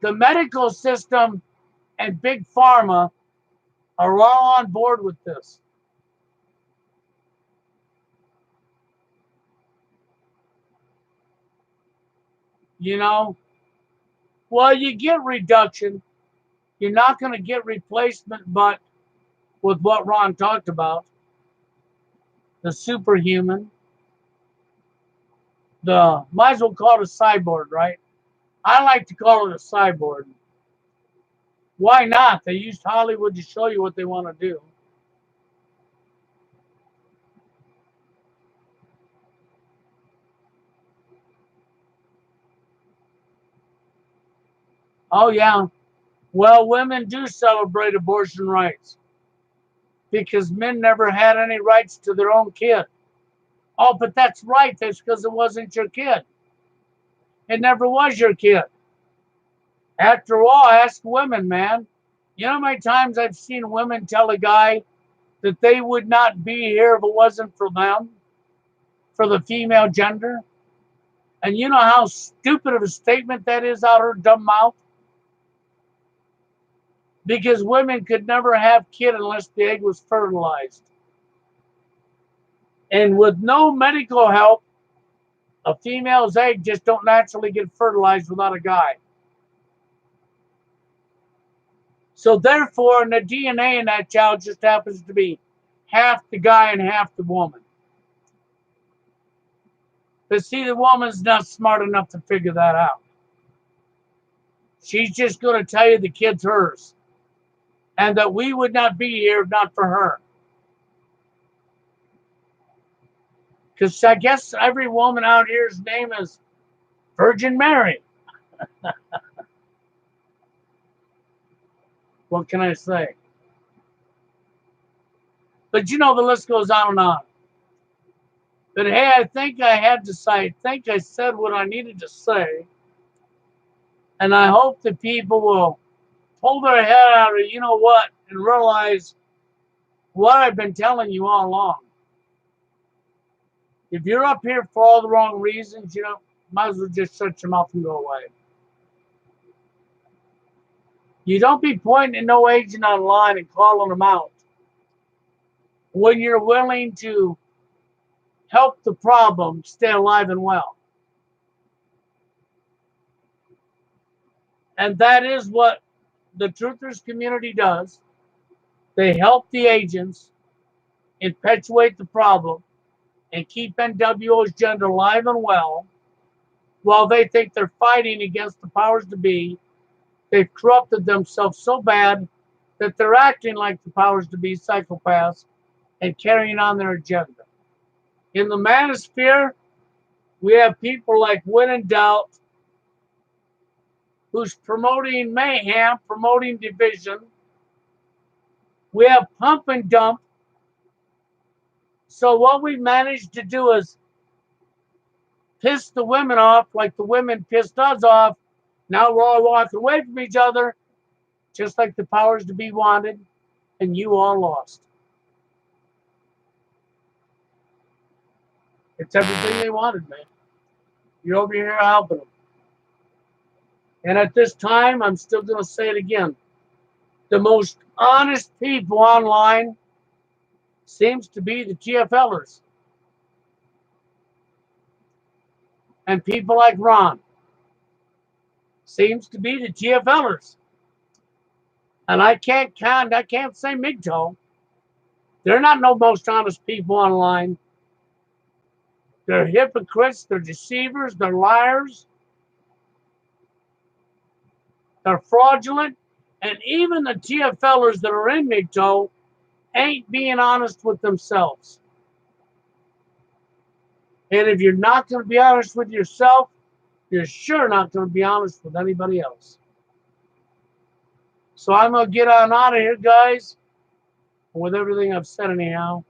The medical system and big pharma are all on board with this. You know, well, you get reduction. You're not going to get replacement, but with what Ron talked about, the superhuman, might as well call it a cyborg, right? I like to call it a cyborg. Why not? They used Hollywood to show you what they want to do. Oh, yeah. Well, women do celebrate abortion rights because men never had any rights to their own kid. Oh, but that's right. That's because it wasn't your kid. It never was your kid. After all, ask women, man. You know how many times I've seen women tell a guy that they would not be here if it wasn't for them, for the female gender? And you know how stupid of a statement that is out of her dumb mouth? because women could never have kid unless the egg was fertilized. And with no medical help, a female's egg just don't naturally get fertilized without a guy. So therefore, the DNA in that child just happens to be half the guy and half the woman. But see, the woman's not smart enough to figure that out. She's just going to tell you the kid's hers, and that we would not be here if not for her. Because I guess every woman out here's name is Virgin Mary. What can I say? But you know, the list goes on and on. But hey, I think I had to say, I think I said what I needed to say. And I hope that people will pull their head out of, you know what, and realize what I've been telling you all along. If you're up here for all the wrong reasons, you know, might as well just shut your mouth and go away. You don't be pointing at no agent online and calling them out when you're willing to help the problem stay alive and well. And that is what the truthers community does. They help the agents perpetuate the problem and keep NWO's agenda alive and well while they think they're fighting against the powers to be. They've corrupted themselves so bad that they're acting like the powers to be psychopaths and carrying on their agenda. In the manosphere, we have people like When in Doubt, who's promoting mayhem, promoting division. We have Pump and Dump. So what we managed to do is piss the women off like the women pissed us off. Now we're all walking away from each other, just like the powers to be wanted, and you all lost. It's everything they wanted, man. You're over here helping them. And at this time, I'm still going to say it again. The most honest people online seems to be the TFLers. And people like Ron seems to be the TFLers. And I can't say MGTOW. They're not no most honest people online. They're hypocrites, they're deceivers, they're liars, they're fraudulent, and even the TFLers that are in MGTOW ain't being honest with themselves. And if you're not going to be honest with yourself, you're sure not going to be honest with anybody else. So I'm going to get on out of here, guys, with everything I've said anyhow.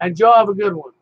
And Joe, have a good one.